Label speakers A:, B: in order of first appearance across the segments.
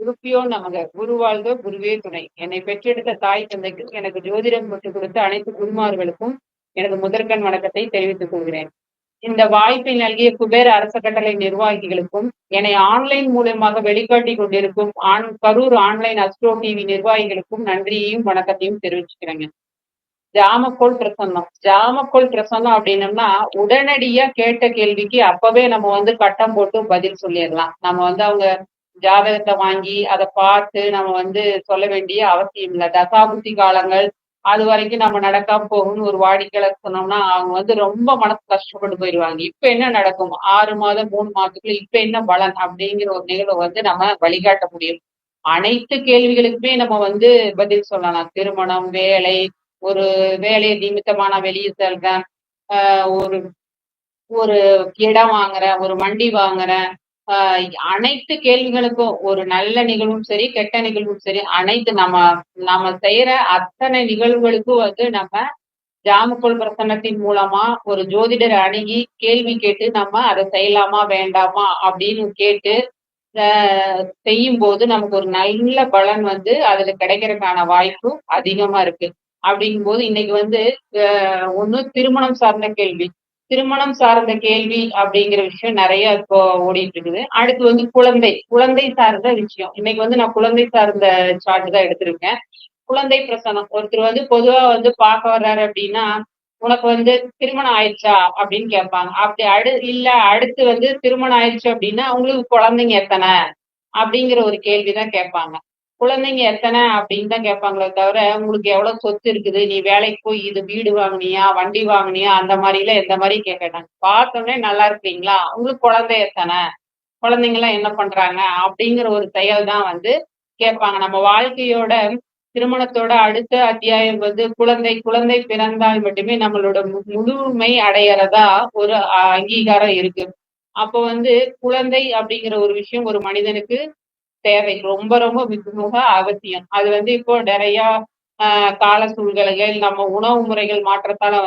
A: குருப்பியோ நமக குருவாழ்க குருவே துணை. என்னை பெற்றெடுத்த தாய் தந்தைக்கு, எனக்கு ஜோதிடம் கற்றுக் கொடுத்த அனைத்து குருமார்களுக்கும் எனது முதற்கண் வணக்கத்தை தெரிவித்துக் கொள்கிறேன். இந்த வாய்ப்பை நல்கிய குபேர அரச கட்டளை நிர்வாகிகளுக்கும், என்னை ஆன்லைன் மூலமாக வெளிக்காட்டி கொண்டிருக்கும் கரூர் ஆன்லைன் அஸ்ட்ரோ டிவி நிர்வாகிகளுக்கும் நன்றியையும் வணக்கத்தையும் தெரிவிச்சுக்கிறேங்க. ஜாமக்கோள் பிரசன்னம். ஜாமக்கோள் பிரசன்னம் அப்படின்னம்னா, உடனடியா கேட்ட கேள்விக்கு அப்பவே நம்ம கட்டம் போட்டு பதில் சொல்லிடலாம். நம்ம அவங்க ஜாதகத்தை வாங்கி அதை பார்த்து நம்ம சொல்ல வேண்டிய அவசியம் இல்லை. தசாபுத்தி காலங்கள் அது வரைக்கும் நம்ம நடக்காம போகும்னு ஒரு வாடிக்கையாளர் சொன்னோம்னா அவங்க ரொம்ப மனசு கஷ்டப்பட்டு போயிடுவாங்க. இப்ப என்ன நடக்கும், 6 மாதம் 3 மாதத்துக்குள்ள இப்ப என்ன பலன் அப்படிங்கிற ஒரு நிகழ்வை நம்ம வழிகாட்ட முடியும். அனைத்து கேள்விகளுக்குமே நம்ம பதில் சொல்லலாம். திருமணம், வேலை, ஒரு வேலை நிமித்தமான வெளியே செல்றேன், ஒரு ஒரு இடம் வாங்குறேன், ஒரு வண்டி வாங்குறேன், அனைத்து கேள்விகளுக்கும் ஒரு நல்ல நிகழ்வும் சரி, கெட்ட நிகழ்வும் சரி, அனைத்து நம்ம செய்யற அத்தனை நிகழ்வுகளுக்கும் நம்ம ஜாமக்கோள் பிரசன்னத்தின் மூலமா ஒரு ஜோதிடரை அணுகி கேள்வி கேட்டு நம்ம அதை செய்யலாமா வேண்டாமா அப்படின்னு கேட்டு செய்யும் போது நமக்கு ஒரு நல்ல பலன் அதுல கிடைக்கிறதுக்கான வாய்ப்பும் அதிகமா இருக்கு. அப்படிங்கும் போது இன்னைக்கு ஒண்ணு திருமணம் சார்ந்த கேள்வி, திருமணம் சார்ந்த கேள்வி அப்படிங்கிற விஷயம் நிறைய இப்போ ஓடிட்டு இருக்குது. அடுத்து குழந்தை சார்ந்த விஷயம். இன்னைக்கு நான் குழந்தை சார்ந்த சார்ட் தான் எடுத்திருக்கேன். குழந்தை பிரசனம். ஒருத்தர் பொதுவா பார்க்க வர்றாரு அப்படின்னா, உனக்கு திருமணம் ஆயிடுச்சா அப்படின்னு கேட்பாங்க. அப்படி இல்ல அடுத்து திருமணம் ஆயிடுச்சு அப்படின்னா உங்களுக்கு குழந்தைங்க எத்தனை அப்படிங்கிற ஒரு கேள்விதான் கேட்பாங்க. குழந்தைங்க எத்தனை அப்படின்னு தான் கேட்பாங்களே தவிர, உங்களுக்கு எவ்வளவு சொத்து இருக்குது, நீ வேலைக்கு போய் இது வீடு வாங்கினியா, வண்டி வாங்கினியா, அந்த மாதிரிலாம் எந்த மாதிரி கேட்கறாங்க. பார்த்தோன்னே நல்லா இருக்கீங்களா, உங்களுக்கு குழந்தை எத்தனை, குழந்தைங்க எல்லாம் என்ன பண்றாங்க அப்படிங்கிற ஒரு செயல் தான் கேட்பாங்க. நம்ம வாழ்க்கையோட திருமணத்தோட அடுத்த அத்தியாயம் குழந்தை பிறந்தால் மட்டுமே நம்மளோட முழுமை அடையறதா ஒரு அங்கீகாரம் இருக்கு. அப்போ குழந்தை அப்படிங்கிற ஒரு விஷயம் ஒரு மனிதனுக்கு தேவை, ரொம்ப ரொம்ப மிக அவசியம். அது இப்போ நிறைய கால சூழ்நிலைகள், நம்ம உணவு முறைகள் மாற்றத்தால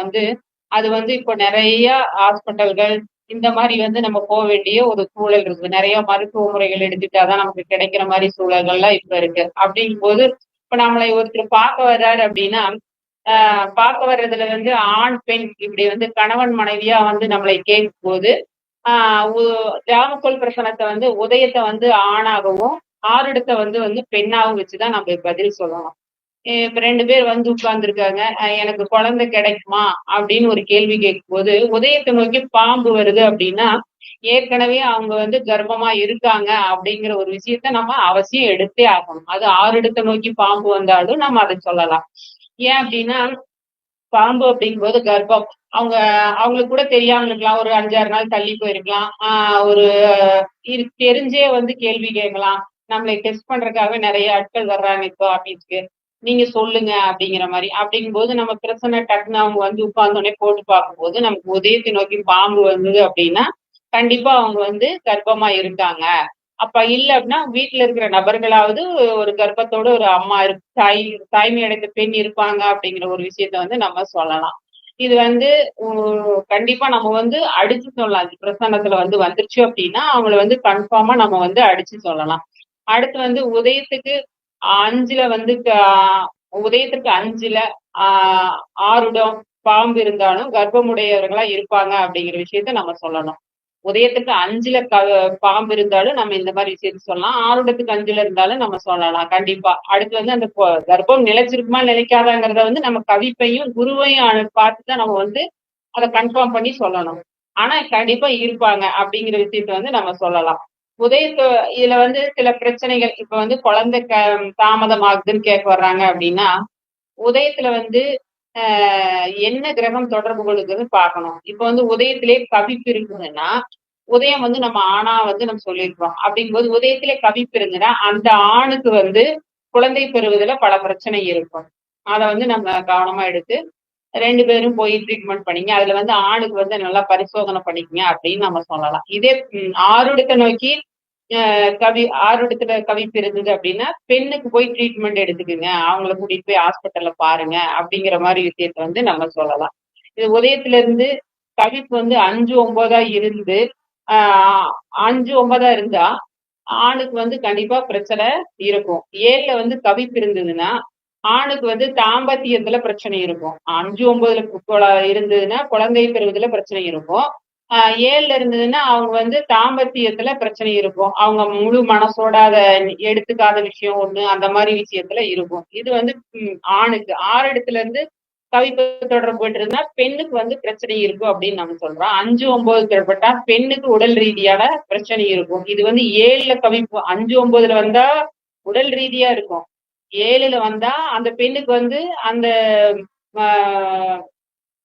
A: அது இப்போ நிறைய ஹாஸ்பிட்டல்கள் இந்த மாதிரி நம்ம போக வேண்டிய ஒரு சூழல் இருக்கு. நிறைய மருத்துவ முறைகள் எடுத்துட்டாதான் நமக்கு கிடைக்கிற மாதிரி சூழல்கள்லாம் இப்ப இருக்கு. அப்படிங்கும் போது இப்ப நம்மளை ஒருத்தர் பார்க்க வர்றாரு அப்படின்னா, பார்க்க வர்றதுல ஆண் பெண் இப்படி கணவன் மனைவியா நம்மளை கேட்கும் போது ஜாமக்கோள் பிரசனத்தை உதயத்தை ஆணாகவும் ஆறுடத்தை பெண்ணாகவும் வச்சுதான் நம்ம பதில் சொல்லணும். இப்ப 2 பேர் உட்கார்ந்துருக்காங்க, எனக்கு குழந்தை கிடைக்குமா அப்படின்னு ஒரு கேள்வி கேட்கும் போது உதயத்தை நோக்கி பாம்பு வருது அப்படின்னா ஏற்கனவே அவங்க கர்ப்பமா இருக்காங்க அப்படிங்கிற ஒரு விஷயத்த நம்ம அவசியம் எடுத்தே ஆகணும். அது ஆறுடத்தை நோக்கி பாம்பு வந்தாலும் நம்ம அதை சொல்லலாம். ஏன் அப்படின்னா, பாம்பு அப்படிங்கும் போது கர்ப்பம் அவங்களுக்கு கூட தெரியாம இருக்கலாம், ஒரு 5-6 நாள் தள்ளி போயிருக்கலாம், ஒரு தெரிஞ்சே கேள்வி கேட்கலாம். நம்மளை டெஸ்ட் பண்றதுக்காக நிறைய ஆட்கள் வர்றாங்க இப்போ ஆபீஸ்க்கு, நீங்க சொல்லுங்க அப்படிங்கிற மாதிரி. அப்படிங்கும் போது நம்ம பிரச்சனை டக்குன்னு அவங்க உட்கார்ந்தோடனே போட்டு பார்க்கும்போது நமக்கு உதயத்தை நோக்கி பாம்பு வந்தது அப்படின்னா கண்டிப்பா அவங்க கர்ப்பமா இருக்காங்க. அப்ப இல்ல அப்படின்னா வீட்டுல இருக்கிற நபர்களாவது ஒரு கர்ப்பத்தோட ஒரு அம்மா தாய்மை அடைந்த பெண் இருப்பாங்க அப்படிங்கிற ஒரு விஷயத்த நம்ம சொல்லலாம். இது கண்டிப்பா நம்ம அடிச்சு சொல்லலாம். பிரசன்னத்துல வந்துருச்சு அப்படின்னா அவங்கள கன்ஃபார்மா நம்ம அடிச்சு சொல்லலாம். அடுத்து உதயத்துக்கு 5ல உதயத்துக்கு 5ல ஆறுடம் பாம்பு இருந்தாலும் கர்ப்பமுடையவர்களா இருப்பாங்க அப்படிங்கிற விஷயத்த நம்ம சொல்லணும். உதயத்துக்கு 5ல பாம்பு இருந்தாலும் நம்ம இந்த மாதிரி விஷயத்த சொல்லலாம். ஆறுடத்துக்கு 5ல இருந்தாலும் நம்ம சொல்லலாம் கண்டிப்பா. அடுத்து அந்த கர்ப்பம் நிலைச்சிருக்குமா நிலைக்காதாங்கிறத நம்ம கவிப்பையும் குருவையும் பார்த்துதான் நம்ம அதை கன்ஃபார்ம் பண்ணி சொல்லணும். ஆனா கண்டிப்பா இருப்பாங்க அப்படிங்கிற விஷயத்த நம்ம சொல்லலாம். இதுல சில பிரச்சனைகள் இப்ப குழந்தை தாமதம் ஆகுதுன்னு கேட்க வர்றாங்க அப்படின்னா, உதயத்துல என்ன கிரகம் தொடர்பு கொள்ளுதுன்னு பார்க்கணும். இப்ப உதயத்திலே கவிப்பு இருக்குதுன்னா, உதயம் நம்ம ஆணா நம்ம சொல்லியிருக்கோம். அப்படிங்கும்போது உதயத்திலே கவிப்பு இருந்துன்னா அந்த ஆணுக்கு குழந்தை பெறுவதில் பல பிரச்சனை இருக்கும். அதை நம்ம கவனமா எடுத்து 2 பேரும் போய் ட்ரீட்மெண்ட் பண்ணிங்க. அதுல ஆணுக்கு நல்லா பரிசோதனை பண்ணிக்கங்க அப்படின்னு நம்ம சொல்லலாம். இதே ஆறுடத்தை நோக்கி ஆறுடத்துல கவிப்பு இருந்தது அப்படின்னா பெண்ணுக்கு போய் ட்ரீட்மெண்ட் எடுத்துக்குங்க, அவங்கள கூட்டிட்டு போய் ஹாஸ்பிட்டல்ல பாருங்க அப்படிங்கிற மாதிரி விஷயத்த நம்ம சொல்லலாம். இது உதயத்துல இருந்து கவிப்பு 5-9 இருந்து 5-9 இருந்தா ஆணுக்கு வந்து கண்டிப்பா பிரச்சனை இருக்கும். 7ல வந்து கவிப்பு இருந்ததுன்னா, ஆணுக்கு வந்து தாம்பத்தியத்துல பிரச்சனை இருக்கும். 5, 9ல இருந்ததுன்னா, குழந்தை பெறுவதுல பிரச்சனை இருக்கும். அ 7ல இருந்ததுன்னா, அவங்க வந்து தாம்பத்தியத்துல பிரச்சனை இருக்கும். அவங்க முழு மனசோட அத எடுத்துக்காத விஷயம் ஒண்ணு, அந்த மாரி விஷயத்துல இருக்கும். இது வந்து ஆணுக்கு. 6 இடத்துல இருந்து கவிப்பு தொடர்பு இருந்தா, பெண்ணுக்கு வந்து பிரச்சனை இருக்கும் அப்படின்னு நம்ம சொல்றோம். 5, 9 தொடர்பட்டா பெண்ணுக்கு உடல் ரீதியான பிரச்சனை இருக்கும். இது வந்து 7ல கவிப்பு 5, 9ல வந்தா உடல் ரீதியா இருக்கும். 7ல வந்தா அந்த பெண்ணுக்கு வந்து அந்த ஆ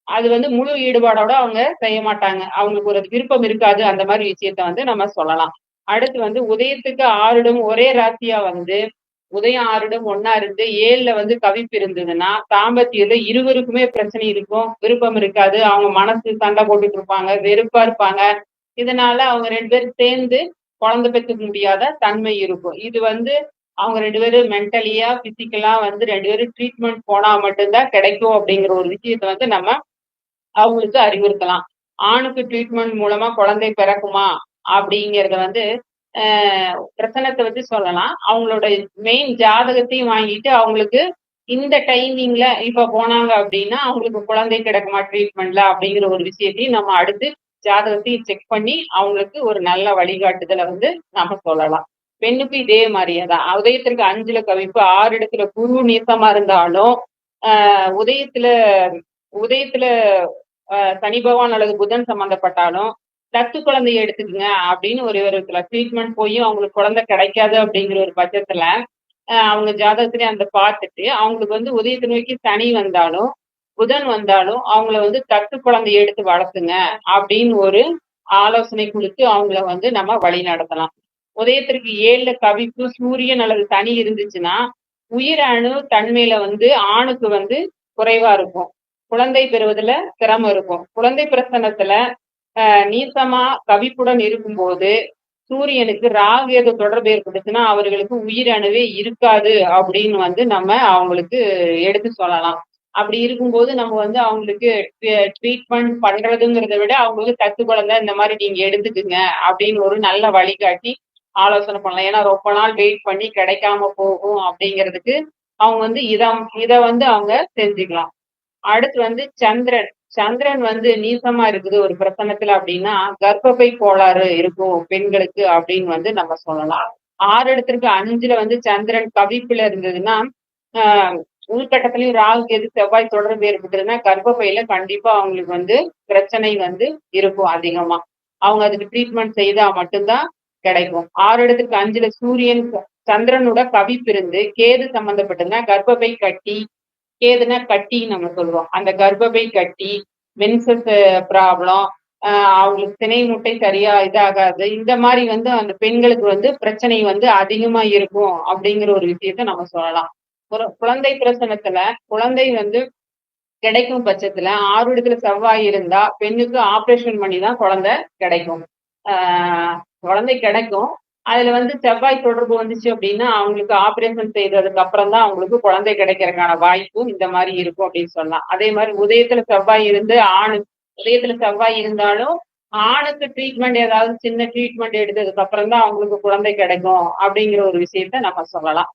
A: அது வந்து முழு ஈடுபாடோட அவங்க செய்ய மாட்டாங்க. அவங்களுக்கு ஒரு விருப்பம் இருக்காது. அந்த மாரி விஷயத்த வந்து நம்ம சொல்லலாம். அடுத்து வந்து உதயத்துக்கு 6டும் ஒரே ராசியா வந்து உதயம் 6டும் ஒண்ணா இருந்து 7ல வந்து கவிப்பு இருந்ததுன்னா, தாம்பத்தியத்துல இருவருக்குமே பிரச்சனை இருக்கும். விருப்பம் இருக்காது. அவங்க மனசு சண்டை போட்டுட்டு இருப்பாங்க. வெறுப்பா இருப்பாங்க. இதனால அவங்க 2 பேரும் சேர்ந்து குழந்தை பெத்துக்க முடியாத தன்மை இருக்கும். இது வந்து அவங்க 2 பேரும் மென்டலியா, பிசிக்கலா வந்து 2 பேரும் ட்ரீட்மெண்ட் போனா மட்டும் தான் கிடைக்கும் அப்படிங்கிற ஒரு விஷயத்த வந்து நம்ம அவங்களுக்கு அறிவுறுத்தலாம். ஆணுக்கு ட்ரீட்மெண்ட் மூலமா குழந்தை பிறக்குமா? அப்படிங்கிறத வந்து அ பிரசனத்த வச்சு சொல்லலாம். அவங்களோட மெயின் ஜாதகத்தையும் வாங்கிட்டு அவங்களுக்கு இந்த டைமிங்ல இப்ப போனாங்க அப்படின்னா, அவங்களுக்கு குழந்தை கிடைக்குமா ட்ரீட்மெண்ட்ல அப்படிங்கிற ஒரு விஷயத்தையும் நம்ம அடுத்து ஜாதகத்தையும் செக் பண்ணி அவங்களுக்கு ஒரு நல்ல வழிகாட்டுதல வந்து நம்ம சொல்லலாம். பெண்ணுக்கும் இதே மாரியே தான். உதயத்திற்கு 5ல கவிப்பு 6 இடத்துல குரு நீசமா இருந்தாலும், உதயத்துல உதயத்துல சனி பகவான் அல்லது புதன் சம்மந்தப்பட்டாலும், தத்து குழந்தைய எடுத்துக்கங்க அப்படின்னு ஒரு ஒரு சில ட்ரீட்மெண்ட் போயும் அவங்களுக்கு குழந்தை கிடைக்காது அப்படிங்கிற ஒரு பட்சத்துல, அவங்க ஜாதகத்திலே அந்த பார்த்துட்டு, அவங்களுக்கு வந்து உதயத்தை நோக்கி சனி வந்தாலும், புதன் வந்தாலும், அவங்கள வந்து தத்து குழந்தைய எடுத்து வளர்த்துங்க அப்படின்னு ஒரு ஆலோசனை குடுத்து அவங்கள வந்து நம்ம வழி நடத்தலாம். உதயத்திற்கு 7ல கவிப்பு, சூரியன் அல்லது சனி இருந்துச்சுன்னா, உயிரணு தன்மையில வந்து ஆணுக்கு வந்து குறைவா இருக்கும். குழந்தை பெறுவதுல சிரமம் இருக்கும். குழந்தை பிரசனத்துல நீசமா கவிப்புடன் இருக்கும்போது, சூரியனுக்கு ராகு கேது தொடர்பு ஏற்பட்டுச்சுன்னா, அவர்களுக்கு உயிரணுவே இருக்காது அப்படின்னு வந்து நம்ம அவங்களுக்கு எடுத்து சொல்லலாம். அப்படி இருக்கும்போது நம்ம வந்து அவங்களுக்கு ட்ரீட்மெண்ட் பண்றதுங்கிறத விட, அவங்களுக்கு தத்து குழந்தை இந்த மாரி நீங்க எடுத்துக்குங்க அப்படின்னு ஒரு நல்ல வழிகாட்டி ஆலோசனை பண்ணலாம். ஏன்னா ரொம்ப நாள் வெயிட் பண்ணி கிடைக்காம போகும் அப்படிங்கிறதுக்கு, அவங்க வந்து இத வந்து அவங்க செஞ்சுக்கலாம். அடுத்து வந்து சந்திரன். சந்திரன் வந்து நீசமா இருக்குது ஒரு பிரசனத்துல அப்படின்னா, கர்ப்பப்பை கோளாறு இருக்கும் பெண்களுக்கு அப்படின்னு வந்து நம்ம சொல்லலாம். 6 இடத்திற்கு 5ல வந்து சந்திரன் கவிப்புல இருந்ததுன்னா, ஆஹ் உள்கட்டத்திலயும் ராகு கேது செவ்வாய் தொடர்பு ஏற்பட்டதுன்னா, கர்ப்பப்பையில கண்டிப்பா அவங்களுக்கு வந்து பிரச்சனை வந்து இருக்கும் அதிகமா. அவங்க அதுக்கு ட்ரீட்மெண்ட் செய்தா மட்டும்தான் கிடைக்கும். 6 இடத்துக்கு 5ல சூரியன் சந்திரனோட கவிப்பு இருந்து கேது சம்பந்தப்பட்டதுன்னா, கர்ப்பப்பை கட்டி கேதுன்னா கட்டின்னு நம்ம சொல்லுவோம். அந்த கர்ப்பப்பை கட்டி, மென்சஸ் ப்ராப்ளம், அவங்களுக்கு சினை முட்டை சரியா இதாகாது. இந்த மாரி வந்து அந்த பெண்களுக்கு வந்து பிரச்சனை வந்து அதிகமா இருக்கும் அப்படிங்கிற ஒரு விஷயத்த நம்ம சொல்லலாம். ஒரு குழந்தை பிரசனத்துல குழந்தை வந்து கிடைக்கும் பட்சத்துல 6 இடத்துல செவ்வாய் இருந்தா பெண்ணுக்கு ஆப்ரேஷன் பண்ணி தான் குழந்தை கிடைக்கும். குழந்தை கிடைக்கும். அதுல வந்து செவ்வாய் தொடர்பு வந்துச்சு அப்படின்னா, அவங்களுக்கு ஆப்ரேஷன் செய்ததுக்கு அப்புறம் தான் அவங்களுக்கு குழந்தை கிடைக்கிறதுக்கான வாய்ப்பும் இந்த மாரி இருக்கும் அப்படின்னு சொல்லலாம். அதே மாரி உதயத்துல செவ்வாய் இருந்து உதயத்துல செவ்வாய் இருந்தாலும், ஆணுக்கு ட்ரீட்மெண்ட் ஏதாவது சின்ன ட்ரீட்மெண்ட் எடுத்ததுக்கு அப்புறம் தான் அவங்களுக்கு குழந்தை கிடைக்கும் அப்படிங்கிற ஒரு விஷயத்த நம்ம சொல்லலாம்.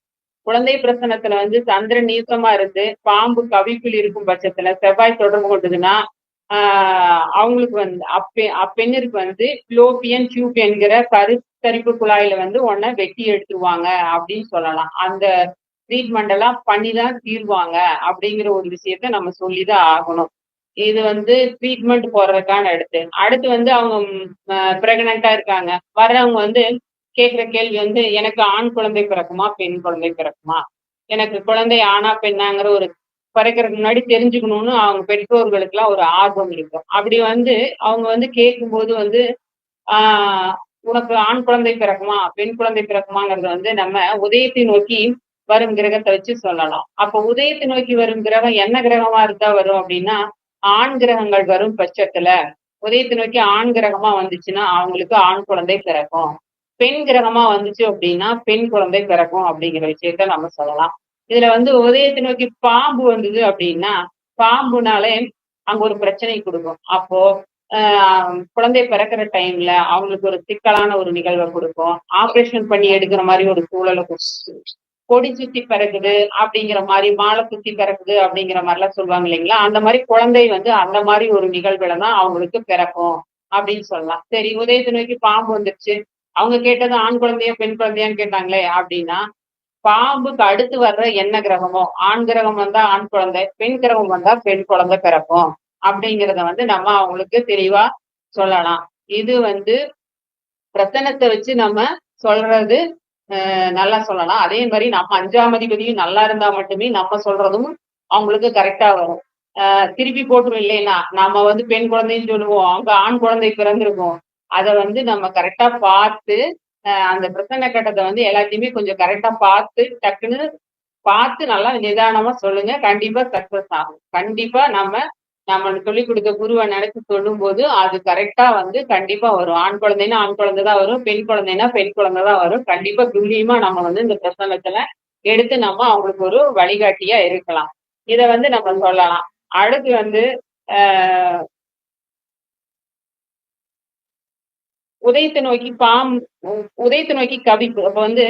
A: குழந்தை பிரசனத்துல வந்து சந்திரன் நீசமா இருந்து பாம்பு கவிப்பில் இருக்கும் பட்சத்துல செவ்வாய் தொடர்பு கொண்டதுன்னா அவங்களுக்கு வந்து அப்பெண்ணிற்கு வந்து பிலோப்பியன் டியூப் என்கிற கருத்தரிப்பு குழாயில வந்து ஒன்ன வெட்டி எடுத்துருவாங்க அப்படின்னு சொல்லலாம். அந்த ட்ரீட்மெண்ட் எல்லாம் பண்ணிதான் தீர்வாங்க அப்படிங்கிற ஒரு விஷயத்த நம்ம சொல்லிதான் ஆகணும். இது வந்து ட்ரீட்மெண்ட் போடுறதுக்கான அடுத்து வந்து அவங்க பிரெக்னண்டா இருக்காங்க. வர்றவங்க வந்து கேட்கிற கேள்வி வந்து எனக்கு ஆண் குழந்தை பிறக்குமா பெண் குழந்தை பிறக்குமா எனக்கு குழந்தை ஆணா பெண்ணாங்கிற ஒரு பிறக்கிறதுக்கு முன்னாடி தெரிஞ்சுக்கணும்னு அவங்க பெற்றோர்களுக்கு எல்லாம் ஒரு ஆர்வம் இருக்கும். அப்படி வந்து அவங்க வந்து கேட்கும்போது வந்து ஆஹ் உனக்கு ஆண் குழந்தை பிறக்குமா பெண் குழந்தை பிறக்குமாங்கிறத வந்து நம்ம உதயத்தை நோக்கி வரும் கிரகத்தை வச்சு சொல்லலாம். அப்ப உதயத்தை நோக்கி வரும் கிரகம் என்ன கிரகமா இருந்தா வரும் அப்படின்னா ஆண் கிரகங்கள் வரும் பட்சத்துல உதயத்தை நோக்கி ஆண் கிரகமா வந்துச்சுன்னா அவங்களுக்கு ஆண் குழந்தை பிறக்கும். பெண் கிரகமா வந்துச்சு அப்படின்னா பெண் குழந்தை பிறக்கும் அப்படிங்கிற விஷயத்த நம்ம சொல்லலாம். இதுல வந்து உதயத்தை நோக்கி பாம்பு வந்தது அப்படின்னா பாம்புனாலே அங்க ஒரு பிரச்சனை கொடுக்கும். அப்போ குழந்தை பிறக்கிற டைம்ல அவங்களுக்கு ஒரு சிக்கலான ஒரு நிகழ்வை கொடுக்கும். ஆபரேஷன் பண்ணி எடுக்கிற மாதிரி ஒரு சூழலை கொடுக்கும். கொடி சுத்தி பிறக்குது அப்படிங்கிற மாதிரி, மாலை சுத்தி பிறக்குது அப்படிங்கிற மாதிரிலாம் சொல்லுவாங்க இல்லைங்களா? அந்த மாதிரி குழந்தை வந்து அந்த மாதிரி ஒரு நிகழ்வுல தான் அவங்களுக்கு பிறக்கும் அப்படின்னு சொல்லலாம். சரி, உதயத்தை நோக்கி பாம்பு வந்துருச்சு, அவங்க கேட்டது ஆண் குழந்தையா பெண் குழந்தையான்னு கேட்டாங்களே அப்படின்னா, பாம்புக்கு அடுத்து வர்ற என்ன கிரகமோ, ஆண் கிரகம் வந்தா ஆண் குழந்தை, பெண் கிரகம் வந்தா பெண் குழந்தை பிறக்கும் அப்படிங்கிறத வந்து நம்ம அவங்களுக்கு தெளிவா சொல்லலாம். இது வந்து பிரசனத்தை வச்சு நம்ம சொல்றது நல்லா சொல்லலாம். அதே மாதிரி நம்ம 5ஆம் அதிபதியும் நல்லா இருந்தா மட்டுமே நம்ம சொல்றதும் அவங்களுக்கு கரெக்டா வரும். திருப்பி போட்டுரும் இல்லைன்னா, நம்ம வந்து பெண் குழந்தைன்னு சொல்லுவோம், அவங்க ஆண் குழந்தை பிறந்திருக்கும். அதை வந்து நம்ம கரெக்டா பார்த்து அந்த பிரசன்ன கட்டத்தை வந்து எல்லாத்தையுமே கொஞ்சம் கரெக்டா பார்த்து டக்குன்னு பார்த்து நல்லா நிதானமா சொல்லுங்க. கண்டிப்பா சக்சஸ் ஆகும். கண்டிப்பா நம்ம சொல்லிக் கொடுத்த குருவை நினைச்சு சொல்லும் போது அது கரெக்டா வந்து கண்டிப்பா வரும். ஆண் குழந்தைன்னா ஆண் குழந்தை தான் வரும், பெண் குழந்தைன்னா பெண் குழந்தை தான் வரும். கண்டிப்பா துல்லியமா நம்ம வந்து இந்த பிரசனத்துல எடுத்து நம்ம அவங்களுக்கு ஒரு வழிகாட்டியா இருக்கலாம். இத வந்து நம்ம சொல்லலாம். அடுத்து வந்து ஆஹ் உதயத்தை நோக்கி உதயத்தை நோக்கி கவிப்பு. அப்ப வந்து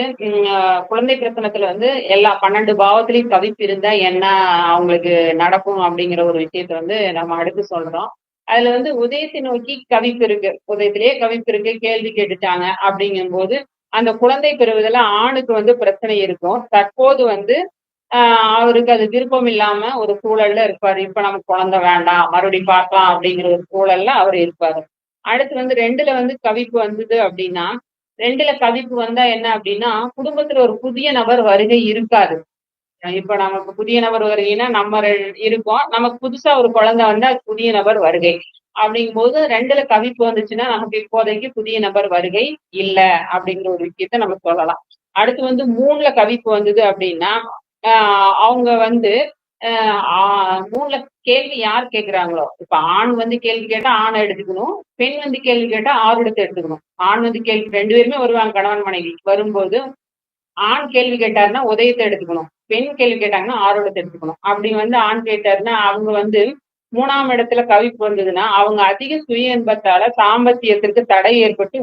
A: குழந்தை பிரசனத்துல வந்து எல்லா 12 பாவத்திலையும் கவிப்பு இருந்தா என்ன அவங்களுக்கு நடக்கும் அப்படிங்கிற ஒரு விஷயத்த வந்து நம்ம அடுத்து சொல்றோம். அதுல வந்து உதயத்தை நோக்கி கவிப்பு இருக்கு, உதயத்திலேயே கவிப்பு இருக்கு, கேள்வி கேட்டுட்டாங்க அப்படிங்கும் போது அந்த குழந்தை பெறுவதில் ஆணுக்கு வந்து பிரச்சனை இருக்கும். தற்போது வந்து அவருக்கு அது விருப்பம் இல்லாம ஒரு சூழல்ல இருப்பாரு. இப்ப நமக்கு குழந்தை வேண்டாம், மறுபடியும் பார்க்கலாம் அப்படிங்கிற ஒரு சூழல்ல அவர் இருப்பாரு. அடுத்து வந்து 2ல வந்து கவிப்பு வந்தது அப்படின்னா, 2ல கவிப்பு வந்தா என்ன அப்படின்னா, குடும்பத்துல ஒரு புதிய நபர் வருகை இருக்காது. இப்ப நமக்கு புதிய நபர் வருகைன்னா நம்ம இருக்கோம். நமக்கு புதுசா ஒரு குழந்தை வந்தா அது புதிய நபர் வருகை. அப்படிங்கும்போது 2ல கவிப்பு வந்துச்சுன்னா நமக்கு இப்போதைக்கு புதிய நபர் வருகை இல்ல அப்படிங்கிற ஒரு விஷயத்த நம்ம சொல்லலாம். அடுத்து வந்து 3ல கவிப்பு வந்தது அப்படின்னா, அவங்க வந்து 3ல கேள்வி யார் கேட்கிறாங்களோ, இப்ப ஆண் வந்து கேள்வி கேட்டா ஆணை எடுத்துக்கணும், பெண் வந்து கேள்வி கேட்டா ஆருடத்தை எடுத்துக்கணும். ஆண் வந்து கேள்வி 2 பேருமே வருவாங்க, கணவன் மனைவி வரும்போது ஆண் கேள்வி கேட்டாருன்னா உதயத்தை எடுத்துக்கணும், பெண் கேள்வி கேட்டாங்கன்னா ஆரோடத்தை எடுத்துக்கணும். அப்படி வந்து ஆண் கேட்டாருன்னா அவங்க வந்து 3ஆம் இடத்துல கவிப்பு வந்ததுன்னா அவங்க அதிக சுய இன்பத்தால சாம்பத்தியத்திற்கு தடை ஏற்பட்டு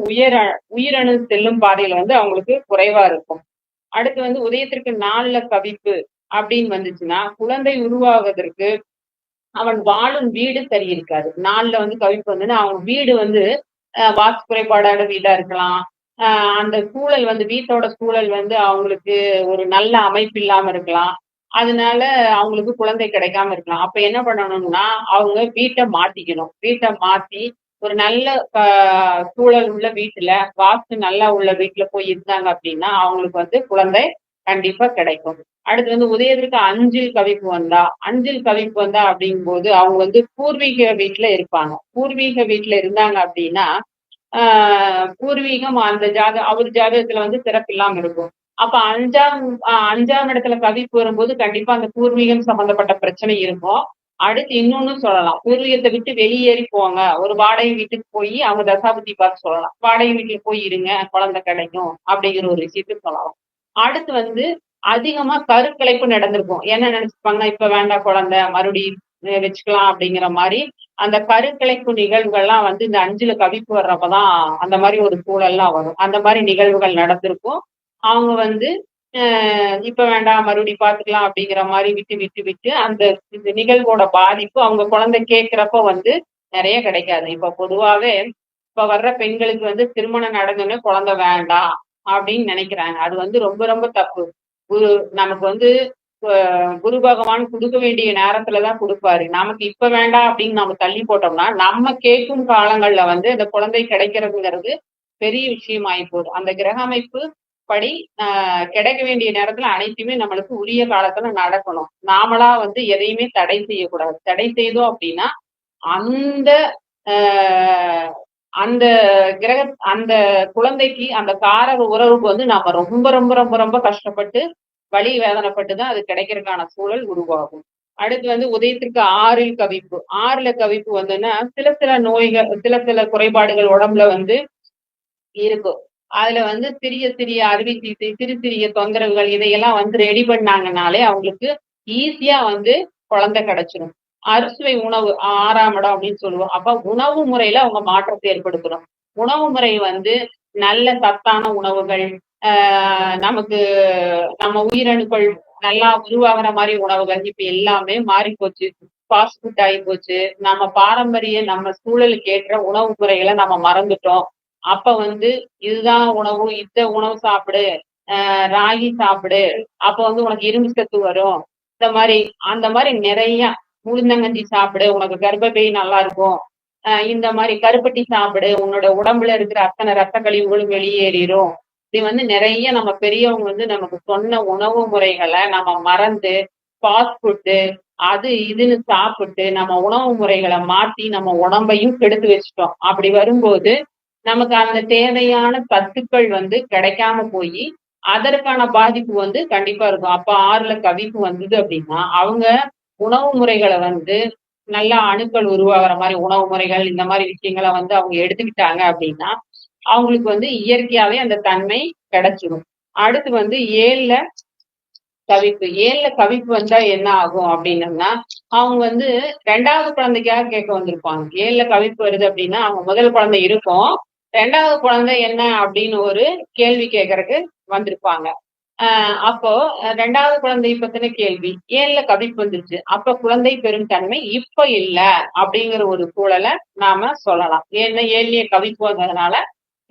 A: உயிரணு செல்லும் பாதையில வந்து அவங்களுக்கு குறைவா இருக்கும். அடுத்து வந்து உதயத்திற்கு 4ல கவிப்பு அப்படின்னு வந்துச்சுன்னா குழந்தை உருவாவதற்கு அவன் வாழும் வீடு சரி இருக்காது. 4ல வந்து கவிப்பு வந்ததுன்னா அவங்க வீடு வந்து வாஸ்து குறைபாடான வீடா இருக்கலாம். அந்த சூழல் வந்து வீட்டோட சூழல் வந்து அவங்களுக்கு ஒரு நல்ல அமைப்பு இல்லாம இருக்கலாம். அதனால அவங்களுக்கு குழந்தை கிடைக்காம இருக்கலாம். அப்ப என்ன பண்ணணும்னா அவங்க வீட்டை மாத்திக்கணும். வீட்டை மாத்தி ஒரு நல்ல சூழல் உள்ள வீட்டுல, வாஸ்து நல்லா உள்ள வீட்டுல போய் இருந்தாங்க அப்படின்னா அவங்களுக்கு வந்து குழந்தை கண்டிப்பா கிடைக்கும். அடுத்து வந்து உதயத்திற்கு 5ல் கவிப்பு வந்தா அப்படிங்கும் போது அவங்க வந்து பூர்வீக வீட்டுல இருப்பாங்க. பூர்வீக வீட்டுல இருந்தாங்க அப்படின்னா பூர்வீகம் அந்த அவர் ஜாதகத்துல வந்து சிறப்பு இல்லாம இருக்கும். அப்ப 5ஆம் இடத்துல கவிப்பு வரும்போது கண்டிப்பா அந்த பூர்வீகம் சம்பந்தப்பட்ட பிரச்சனை இருக்கும். அடுத்து இன்னொன்னு சொல்லலாம், பூர்வீகத்தை விட்டு வெளியேறி போங்க, ஒரு வாடகை வீட்டுக்கு போய் அவங்க தசாபுத்தி பார்த்து சொல்லலாம், வாடகை வீட்டுல போய் இருங்க குழந்தை கிடைக்கும் அப்படிங்கிற ஒரு விஷயத்த சொல்லலாம். அடுத்து வந்து அதிகமா கருக்கலைப்பு நடந்திருக்கும். என்ன நினைச்சுப்பாங்கன்னா இப்ப வேண்டாம் குழந்தை, மறுபடியும் வச்சுக்கலாம் அப்படிங்கிற மாதிரி அந்த கருக்கலைப்பு நிகழ்வுகள்லாம் வந்து இந்த 5ல கவிப்பு வர்றப்பதான் அந்த மாதிரி ஒரு சூழல்லாம் வரும். அந்த மாதிரி நிகழ்வுகள் நடந்திருக்கும். அவங்க வந்து இப்ப வேண்டாம் மறுபடியும் பாத்துக்கலாம் அப்படிங்கிற மாதிரி விட்டு விட்டு விட்டு அந்த நிகழ்வோட பாதிப்பு அவங்க குழந்தை கேட்கிறப்ப வந்து நிறைய கிடைக்காது. இப்ப பொதுவாவே இப்ப வர்ற பெண்களுக்கு வந்து திருமணம் நடந்தோடனே குழந்தை வேண்டாம் அப்படின்னு நினைக்கிறாங்க. அது வந்து ரொம்ப ரொம்ப தப்பு. நமக்கு வந்து குரு பகவான் கொடுக்க வேண்டிய நேரத்துலதான் கொடுப்பாரு. நமக்கு இப்ப வேண்டாம் அப்படின்னு நம்ம தள்ளி போட்டோம்னா நம்ம கேட்கும் காலங்கள்ல வந்து இந்த குழந்தை கிடைக்கிறதுங்கிறது பெரிய விஷயம் ஆகி போகுது. அந்த கிரக அமைப்பு படி கிடைக்க வேண்டிய நேரத்துல அனைத்துமே நம்மளுக்கு உரிய காலத்துல நடக்கணும். நாமளா வந்து எதையுமே தடை செய்யக்கூடாது. தடை செய்தோம் அப்படின்னா அந்த அந்த கிரக அந்த குழந்தைக்கு அந்த காரக உறவுக்கு வந்து நாம ரொம்ப ரொம்ப ரொம்ப ரொம்ப கஷ்டப்பட்டு வலி வேதனைப்பட்டுதான் அது கிடைக்கிறதுக்கான சூழல் உருவாகும். அடுத்து வந்து உதயத்திற்கு 6ல் கவிப்பு. 6ல கவிப்பு வந்துன்னா சில சில நோய்கள், சில சில குறைபாடுகள் உடம்புல வந்து இருக்கும். அதுல வந்து சிறிய சிறிய அறுவை சிகிச்சை, சிறு சிறிய தொந்தரவுகள் இதையெல்லாம் வந்து ரெடி பண்ணாங்கனாலே அவங்களுக்கு ஈஸியா வந்து குழந்தை கிடைச்சிடும். அறுசுவை உணவு 6ஆம் இடம் அப்படின்னு சொல்லுவோம். அப்ப உணவு முறையில அவங்க மாற்றத்தை ஏற்படுத்தணும். உணவு முறை வந்து நல்ல சத்தான உணவுகள், நமக்கு நம்ம உயிரணுக்கள் நல்லா உருவாகுற மாதிரி உணவுகள் இப்ப எல்லாமே மாறி போச்சு. ஃபாஸ்ட் ஃபுட் ஆகி போச்சு. நம்ம பாரம்பரிய நம்ம சூழலுக்கு ஏற்ற உணவு முறைகளை நம்ம மறந்துட்டோம். அப்ப வந்து இதுதான் உணவு, இந்த உணவு சாப்பிடு, ராகி சாப்பிடு, அப்ப வந்து உனக்கு இரும்பு சத்து வரும். இந்த மாதிரி அந்த மாதிரி நிறைய உளுந்தங்கஞ்சி சாப்பிடு, உனக்கு கர்ப்பப்பை நல்லா இருக்கும். இந்த மாதிரி கருப்பட்டி சாப்பிடு, உன்னோட உடம்புல இருக்கிற அத்தனை ரத்த கழிவுகளும் வெளியேறிடும். இப்படி வந்து நிறைய நம்ம பெரியவங்க வந்து நமக்கு சொன்ன உணவு முறைகளை நம்ம மறந்து ஃபாஸ்ட் ஃபுட்டு அது இதுன்னு சாப்பிட்டு நம்ம உணவு முறைகளை மாத்தி நம்ம உடம்பையும் கெடுத்து வச்சுட்டோம். அப்படி வரும்போது நமக்கு அந்த தேவையான சத்துக்கள் வந்து கிடைக்காம போய் அதற்கான பாதிப்பு வந்து கண்டிப்பா இருக்கும். அப்ப 6ல கவிப்பு வந்தது அப்படின்னா அவங்க உணவு முறைகளை வந்து நல்லா அணுக்கள் உருவாகிற மாதிரி உணவு முறைகள் இந்த மாதிரி விஷயங்களை வந்து அவங்க எடுத்துக்கிட்டாங்க அப்படின்னா அவங்களுக்கு வந்து இயற்கையாவே அந்த தன்மை கிடைச்சிடும். அடுத்து வந்து 7ல கவிப்பு. 7ல கவிப்பு வந்தா என்ன ஆகும் அப்படின்னம்னா அவங்க வந்து 2வது குழந்தைக்காக கேட்க வந்திருப்பாங்க. 7ல கவிப்பு வருது அப்படின்னா அவங்க முதல் குழந்தை இருக்கும், 2வது குழந்தை என்ன அப்படின்னு ஒரு கேள்வி கேட்கறதுக்கு வந்திருப்பாங்க. அப்போ 2வது குழந்தையை பத்தின கேள்வி 7ல கவிப்பு வந்துருச்சு. அப்ப குழந்தை பெறும் தன்மை இப்ப இல்ல அப்படிங்கிற ஒரு சூழலை நாம சொல்லலாம். ஏன்னா 7லயே கவிப்பு வந்ததுனால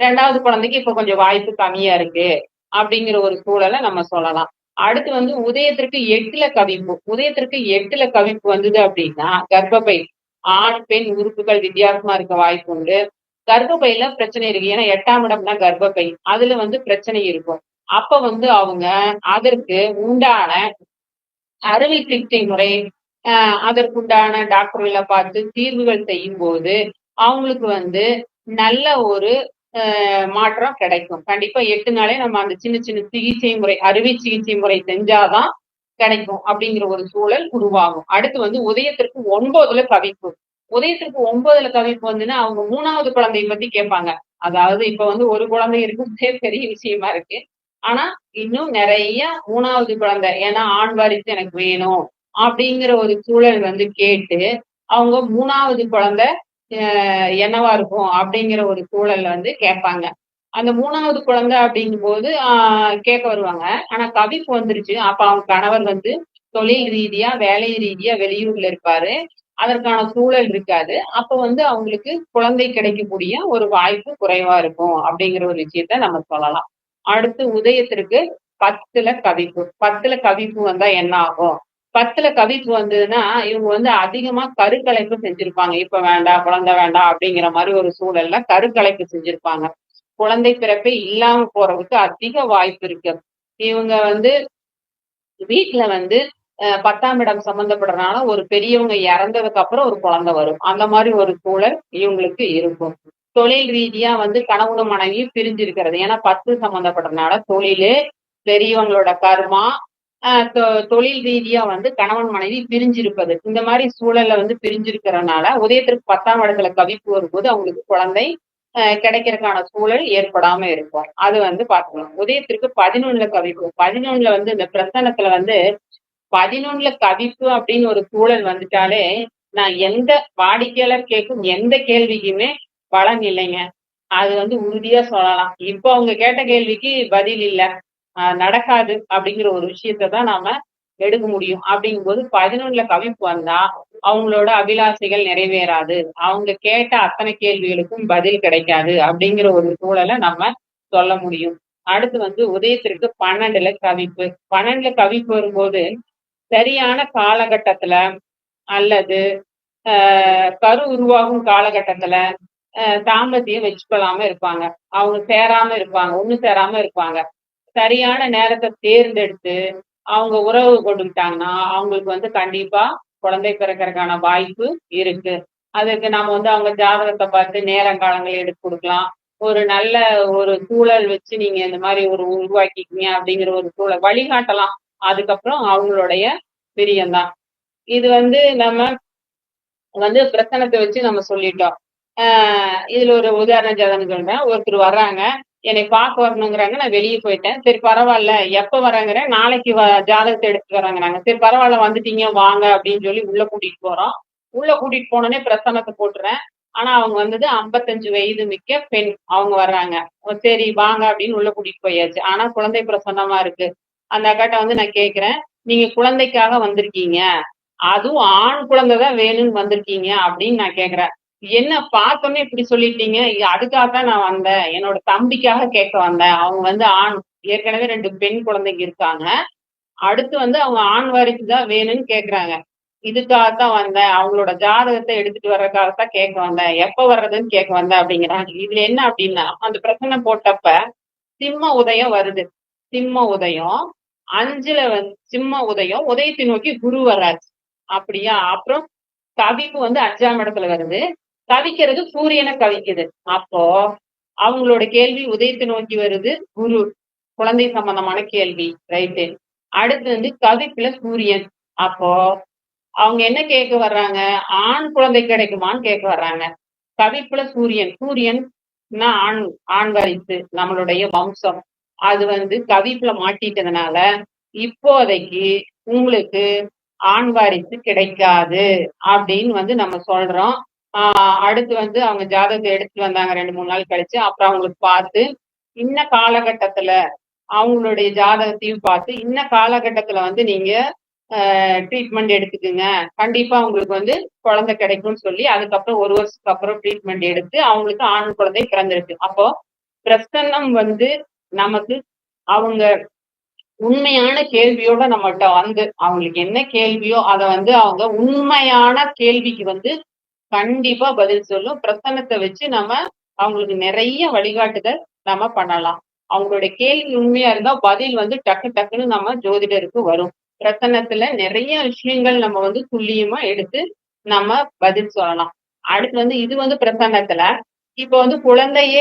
A: 2வது குழந்தைக்கு இப்ப கொஞ்சம் வாய்ப்பு கம்மியா இருக்கு அப்படிங்கிற ஒரு சூழலை நம்ம சொல்லலாம். அடுத்து வந்து உதயத்திற்கு 8ல கவிப்பு. உதயத்திற்கு 8ல கவிப்பு வந்தது அப்படின்னா கர்ப்பப்பை, ஆண் பெண் உறுப்புகள் வித்தியாசமா இருக்க வாய்ப்பு உண்டு. கர்ப்பப்பையில பிரச்சனை இருக்கு. ஏன்னா 8ஆம் இடம்னா கர்ப்பப்பை, அதுல வந்து பிரச்சனை இருக்கும். அப்ப வந்து அவங்க அதற்கு உண்டான அறுவை சிகிச்சை முறை, அதற்குண்டான டாக்டர்களை பார்த்து தீர்வுகள் செய்யும் போது அவங்களுக்கு வந்து நல்ல ஒரு மாற்றம் கிடைக்கும். கண்டிப்பா 8 நாளே நம்ம அந்த சின்ன சின்ன சிகிச்சை முறை, அறுவை சிகிச்சை முறை செஞ்சாதான் கிடைக்கும் அப்படிங்கிற ஒரு சூழல் உருவாகும். அடுத்து வந்து உதயத்திற்கு 9ல கவிப்பு. உதயத்திற்கு 9ல கவிப்பு வந்துன்னா அவங்க 3வது குழந்தையை பத்தி கேட்பாங்க. அதாவது இப்ப வந்து ஒரு குழந்தை இருக்கிறதே பெரிய விஷயமா இருக்கு. ஆனா இன்னும் நிறைய 3வது குழந்தை, ஏன்னா ஆண் வாரிசு எனக்கு வேணும் அப்படிங்கிற ஒரு சூழல் வந்து கேட்டு அவங்க 3வது குழந்தை என்னவா இருக்கும் அப்படிங்கிற ஒரு சூழல்ல வந்து கேட்பாங்க. அந்த 3வது குழந்தை அப்படிங்கும் போது கேட்க வருவாங்க. ஆனா கவிப்பு வந்துருச்சு. அப்ப அவங்க கணவர் வந்து தொழில் ரீதியா வேலை ரீதியா வெளியூர்ல இருப்பாரு. அதற்கான சூழல் இருக்காது. அப்ப வந்து அவங்களுக்கு குழந்தை கிடைக்கக்கூடிய ஒரு வாய்ப்பு குறைவா இருக்கும் அப்படிங்கிற ஒரு விஷயத்த நம்ம சொல்லலாம். அடுத்து உதயத்திற்கு 10ல கவிப்பு. 10ல கவிப்பு வந்தா என்ன ஆகும்? 10ல கவிப்பு வந்ததுன்னா இவங்க வந்து அதிகமா கருக்கலைப்பு செஞ்சிருப்பாங்க. இப்ப வேண்டாம், குழந்தை வேண்டாம் அப்படிங்கிற மாதிரி ஒரு சூழல்ல கருக்கலைப்பு செஞ்சிருப்பாங்க. குழந்தை பிறப்பே இல்லாம போறதுக்கு அதிக வாய்ப்பு இருக்கு. இவங்க வந்து வீட்டுல வந்து 10ஆம் இடம் சம்பந்தப்படுறதுனால ஒரு பெரியவங்க இறந்ததுக்கு அப்புறம் ஒரு குழந்தை வரும். அந்த மாதிரி ஒரு சூழல் இவங்களுக்கு இருக்கும். தொழில் ரீதியா வந்து கணவனும் மனைவியும் பிரிஞ்சு இருக்கிறது. ஏன்னா 10 சம்பந்தப்படுறதுனால தொழிலு, பெரியவங்களோட கர்மா, தொழில் ரீதியா வந்து கணவன் மனைவி பிரிஞ்சிருப்பது. இந்த மாதிரி சூழல்ல வந்து பிரிஞ்சிருக்கிறதுனால உதயத்திற்கு 10ஆம் இடத்துல கவிப்பு வரும்போது அவங்களுக்கு குழந்தை கிடைக்கிறதுக்கான சூழல் ஏற்படாம இருக்கும். அது வந்து பார்த்துக்கணும். உதயத்திற்கு 11ல கவிப்பு. 11ல வந்து இந்த பிரசனத்துல வந்து 11ல கவிப்பு அப்படின்னு ஒரு சூழல் வந்துட்டாலே நான் எந்த வாடிக்கையாளர் கேட்கும் எந்த கேள்விக்குமே பலன் இல்லைங்க. அது வந்து உறுதியா சொல்லலாம். இப்போ அவங்க கேட்ட கேள்விக்கு பதில் இல்ல, நடக்காது அப்படிங்கிற ஒரு விஷயத்த தான் நாம எடுக்க முடியும். அப்படிங்கும்போது 11ல கவிப்பு வந்தா அவங்களோட அபிலாசைகள் நிறைவேறாது, அவங்க கேட்ட அத்தனை கேள்விகளுக்கும் பதில் கிடைக்காது அப்படிங்கிற ஒரு சூழலை நம்ம சொல்ல முடியும். அடுத்து வந்து உதயத்திற்கு 12ல கவிப்பு. 12ல கவிப்பு வரும்போது சரியான காலகட்டத்துல அல்லது கரு உருவாகும் காலகட்டத்துல தாம்பத்தியம் வச்சுக்கொள்ளாம இருப்பாங்க. அவங்க சேராம இருப்பாங்க, ஒண்ணு சேராம இருப்பாங்க. சரியான நேரத்தை தேர்ந்தெடுத்து அவங்க உறவு கொண்டுக்கிட்டாங்கன்னா அவங்களுக்கு வந்து கண்டிப்பா குழந்தை பிறக்கறதுக்கான வாய்ப்பு இருக்கு. அதுக்கு நாம வந்து அவங்க ஜாதகத்தை பார்த்து நேரங்காலங்கள் எடுத்து கொடுக்கலாம். ஒரு நல்ல ஒரு சூழல் வச்சு நீங்க இந்த மாதிரி ஒரு உருவாக்கிக்கீங்க அப்படிங்கிற ஒரு சூழல் வழிகாட்டலாம். அதுக்கப்புறம் அவங்களுடைய பிரியம்தான். இது வந்து நம்ம வந்து பிரசனத்தை வச்சு நம்ம சொல்லிட்டோம். இதுல ஒரு உதாரண ஜாதகம் சொல்றேன். ஒருத்தர் வர்றாங்க, என்னை பார்க்க வரணுங்கிறாங்க, நான் வெளியே போயிட்டேன். சரி பரவாயில்ல, எப்ப வராங்கிறேன், நாளைக்கு ஜாதகத்தை எடுத்துட்டு வராங்கிறாங்க. சரி பரவாயில்ல வந்துட்டீங்க வாங்க அப்படின்னு சொல்லி உள்ள கூட்டிட்டு போறோம். உள்ள கூட்டிட்டு போனோடனே பிரசன்னத்தை போட்டுறேன். ஆனா அவங்க வந்தது 55 வயது மிக்க பெண். அவங்க வர்றாங்க. சரி வாங்க அப்படின்னு உள்ள கூட்டிட்டு போயாச்சு. ஆனா குழந்தை பிரசன்னமா இருக்கு. அந்த அக்காட்ட வந்து நான் கேட்கிறேன், நீங்க குழந்தைக்காக வந்திருக்கீங்க, அதுவும் ஆண் குழந்தை தான் வேணும்னு வந்திருக்கீங்க அப்படின்னு நான் கேட்கிறேன். என்ன பார்த்தோன்னே இப்படி சொல்லிட்டீங்க? அதுக்காகத்தான் நான் வந்தேன். என்னோட தம்பிக்காக கேட்க வந்தேன். அவங்க வந்து ஆண் ஏற்கனவே 2 பெண் குழந்தைங்க இருக்காங்க. அடுத்து வந்து அவங்க ஆண் வாரிசு தான் வேணும்னு கேட்கறாங்க. இதுக்காகத்தான் வந்தேன். அவங்களோட ஜாதகத்தை எடுத்துட்டு வர்றதுக்காகத்தான் கேட்க வந்தேன். எப்ப வர்றதுன்னு கேட்க வந்தேன் அப்படிங்கிறாங்க. இதுல என்ன அப்படின்னா, அந்த பிரச்சனை போட்டப்ப சிம்ம உதயம் வருது. சிம்ம உதயம் 5ல வந்து சிம்ம உதயம் உதயத்தை நோக்கி குரு வர்றாரு. அப்படியா? அப்புறம் கவிப்பு வந்து 5ஆம் இடத்துல வருது. கவிக்கிறது சூரியனை கவிக்குது. அப்போ அவங்களோட கேள்வி உதயத்தை நோக்கி வருது. குரு குழந்தை சம்பந்தமான கேள்வி. ரைட்டு. அடுத்து வந்து கவிப்புல சூரியன். அப்போ அவங்க என்ன கேட்க வர்றாங்க? ஆண் குழந்தை கிடைக்குமான்னு கேட்க வர்றாங்க. கவிப்புல சூரியன். சூரியன்னா ஆண் வாரிசு நம்மளுடைய வம்சம். அது வந்து கவிப்புல மாட்டிட்டதுனால இப்போதைக்கு உங்களுக்கு ஆண் வாரிசு கிடைக்காது அப்படின்னு வந்து நம்ம சொல்றோம். அடுத்து வந்து அவங்க ஜாதகத்தை எடுத்துட்டு வந்தாங்க 2-3 நாள் கழிச்சு. அப்புறம் அவங்களுக்கு பார்த்து இன்ன காலகட்டத்துல அவங்களுடைய ஜாதகத்தையும் பார்த்து இன்ன காலகட்டத்துல வந்து நீங்க ட்ரீட்மெண்ட் எடுத்துக்குங்க, கண்டிப்பா உங்களுக்கு வந்து குழந்தை கிடைக்கும்னு சொல்லி அதுக்கப்புறம் 1 வருஷத்துக்கு அப்புறம் ட்ரீட்மெண்ட் எடுத்து அவங்களுக்கு ஆண் குழந்தை பிறந்திருக்கு. அப்போ பிரசன்னம் வந்து நமக்கு அவங்க உண்மையான கேள்வியோட நம்மகிட்ட வந்து அவங்களுக்கு என்ன கேள்வியோ அதை வந்து அவங்க உண்மையான கேள்விக்கு வந்து கண்டிப்பா பதில் சொல்லும். பிரசன்னத்தை வச்சு நம்ம அவங்களுக்கு நிறைய வழிகாட்டுதல் நம்ம பண்ணலாம். அவங்களுடைய கேள்வி உண்மையா இருந்தா பதில் வந்து டக்கு டக்குன்னு நம்ம ஜோதிடருக்கு வரும். பிரசன்னத்துல நிறைய விஷயங்கள் நம்ம வந்து துல்லியமா எடுத்து நம்ம பதில் சொல்லலாம். அடுத்து வந்து இது வந்து பிரசன்னத்துல இப்ப வந்து குழந்தையே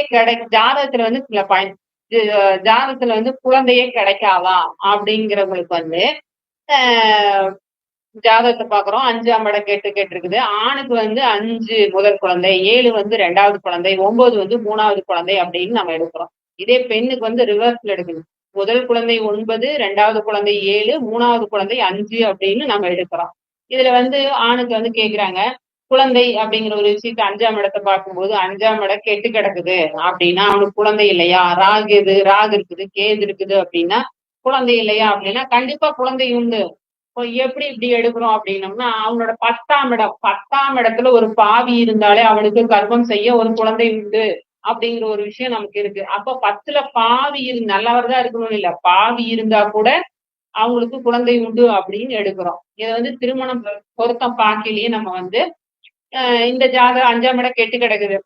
A: ஜாதகத்துல வந்து சில ஜாதகத்துல வந்து குழந்தையே கிடைக்காதா அப்படிங்கிறவங்களுக்கு வந்து ஜாதகத்தை பாக்குறோம். 5ஆம் இடம் கேட்டிருக்குது. ஆணுக்கு வந்து 5 முதல் குழந்தை, 7 வந்து 2வது குழந்தை, 9 வந்து 3வது குழந்தை அப்படின்னு நம்ம எடுக்கிறோம். இதே பெண்ணுக்கு வந்து ரிவர்ஸ்ல எடுக்குது. முதல் குழந்தை 9, 2வது குழந்தை 7, 3வது குழந்தை 5 அப்படின்னு நம்ம எடுக்கிறோம். இதுல வந்து ஆணுக்கு வந்து கேக்குறாங்க, குழந்தை அப்படிங்கிற ஒரு விஷயத்த 5ஆம் இடத்தை பார்க்கும்போது 5ஆம் இடம் கெட்டு கிடக்குது அப்படின்னா அவனுக்கு குழந்தை இல்லையா? ராகு இருக்குது, கேது இருக்குது அப்படின்னா குழந்தை இல்லையா? அப்படின்னா கண்டிப்பா குழந்தை உண்டு. எப்படி இப்படி எடுக்கிறோம் அப்படின்னோம்னா அவனோட 10ஆம் இடத்துல ஒரு பாவி இருந்தாலே அவனுக்கு கர்ப்பம் செய்ய ஒரு குழந்தை உண்டு அப்படிங்கிற ஒரு விஷயம் நமக்கு இருக்கு. அப்ப 10ல பாவி நல்லவர் தான் இருக்கணும் இல்ல, பாவி இருந்தா கூட அவங்களுக்கு குழந்தை உண்டு அப்படின்னு எடுக்கிறோம். இதை வந்து திருமணம் பொருத்தம் பார்க்கலையே நம்ம வந்து இந்த ஜாதகம் 5ஆம் இடம் கெட்டு கிடக்குது.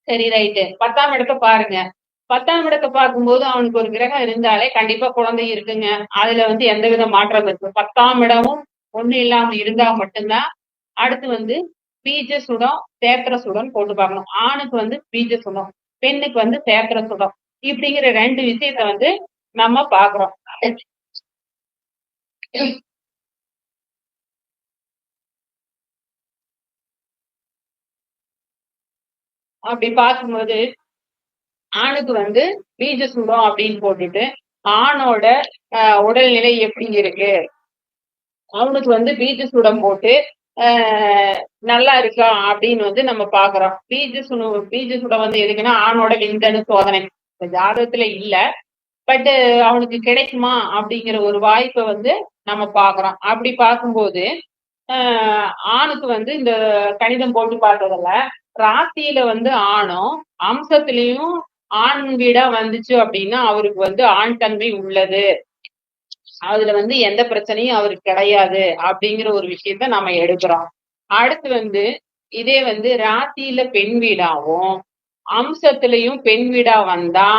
A: சரி ரைட்டு. 10ஆம் இடத்தை பாருங்க. 10ஆம் இடத்தை பார்க்கும்போது அவனுக்கு ஒரு கிரகம் இருந்தாலே கண்டிப்பா குழந்தை இருக்குங்க. அதுல வந்து எந்தவித மாற்றம் இருக்கு. 10ஆம் இடமும் ஒண்ணு இல்லாம இருந்தா மட்டும்தான். அடுத்து வந்து பீஜ சுடம், தேத்திர சுடம் போட்டு பார்க்கணும். ஆணுக்கு வந்து பீஜ சுடம், பெண்ணுக்கு வந்து தேத்திர சுடம். இப்படிங்கிற 2 விஷயத்த வந்து நம்ம பாக்குறோம். அப்படி பார்க்கும்போது ஆணுக்கு வந்து பீஜ சுடம் அப்படின்னு போட்டுட்டு ஆணோட உடல்நிலை எப்படி இருக்கு, அவனுக்கு வந்து பீஜ சுடம் போட்டு நல்லா இருக்கா அப்படின்னு வந்து நம்ம பாக்குறோம். பீஜ சுடம் வந்து எதுக்குன்னா ஆணோட விந்தணு சோதனை. ஜாதகத்துல இல்ல, பட் அவனுக்கு கிடைக்குமா அப்படிங்கிற ஒரு வாய்ப்பை வந்து நம்ம பாக்குறோம். அப்படி பார்க்கும்போது ஆணுக்கு வந்து இந்த கணிதம் போட்டு பார்த்ததுல ராசியில வந்து ஆணும் அம்சத்திலையும் ஆண் வீடா வந்துச்சு அப்படின்னா அவருக்கு வந்து ஆண் தன்மை உள்ளது, அதுல வந்து எந்த பிரச்சனையும் அவருக்கு கிடையாது அப்படிங்கிற ஒரு விஷயத்த நம்ம எடுக்கிறோம். அடுத்து வந்து இதே வந்து ராசியில பெண் வீடாவும் அம்சத்திலையும் பெண் வீடா வந்தா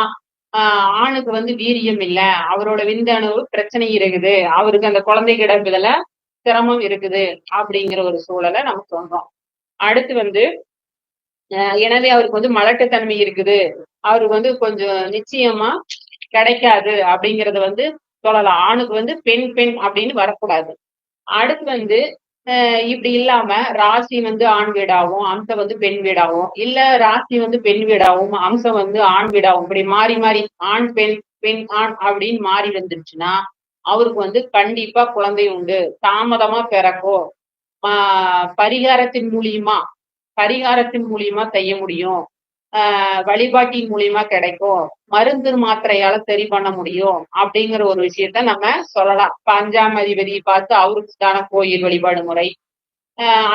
A: ஆணுக்கு வந்து வீரியம் இல்ல, அவரோட விந்தணு பிரச்சனை இருக்குது, அவருக்கு அந்த குழந்தை கிடக்குதுல சிரமம் இருக்குது அப்படிங்கிற ஒரு சூழலை நம்ம சொல்றோம். அடுத்து வந்து எனவே அவருக்கு வந்து மலட்டுத்தன்மை இருக்குது, அவருக்கு வந்து கொஞ்சம் நிச்சயமா கிடைக்காது அப்படிங்கறத வந்து சொல்லலாம். ஆணுக்கு வந்து பெண் அப்படின்னு வரக்கூடாது. அடுத்து வந்து இப்படி இல்லாம ராசி வந்து ஆண் வீடாவும் அம்சம் வந்து பெண் வீடாவும், இல்ல ராசி வந்து பெண் வீடாவும் அம்சம் வந்து ஆண் வீடாவும் இப்படி மாறி மாறி ஆண் பெண் ஆண் அப்படின்னு மாறி வந்துருச்சுன்னா அவருக்கு வந்து கண்டிப்பா குழந்தை உண்டு. தாமதமா பிறக்கும், பரிகாரத்தின் மூலியமா செய்ய முடியும். வழிபாட்டின் மூலியமா கிடைக்கும். மருந்து மாத்திரையால சரி பண்ண முடியும் அப்படிங்கிற ஒரு விஷயத்த நம்ம சொல்லலாம். இப்ப 5ஆம் அதிபதியை பார்த்து அவருக்கான கோயில் வழிபாடு முறை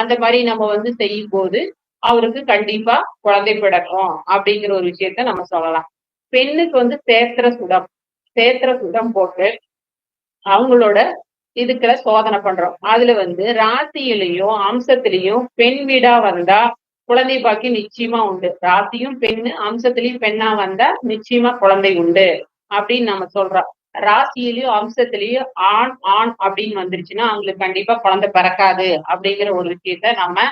A: அந்த மாதிரி நம்ம செய்யும் போது அவருக்கு கண்டிப்பா குழந்தை பிறக்கும் அப்படிங்கிற ஒரு விஷயத்த நம்ம சொல்லலாம். பெண்ணுக்கு சேத்திர சுடம் போட்டு அவங்களோட இதுக்குள்ள சோதனை பண்றோம். அதுல ராசியிலையும் அம்சத்திலையும் பெண் வீடா வந்தா குழந்தை பாக்கியம் நிச்சயமா உண்டு. ராசியும் பெண்ணு, அம்சத்திலையும் பெண்ணா வந்தா நிச்சயமா குழந்தை உண்டு அப்படின்னு நம்ம சொல்றோம். ராசியிலயும் அம்சத்திலயும் ஆண் ஆண் அப்படின்னு வந்துருச்சுன்னா அவங்களுக்கு கண்டிப்பா குழந்தை பிறக்காது அப்படிங்கிற ஒரு விஷயத்த நம்ம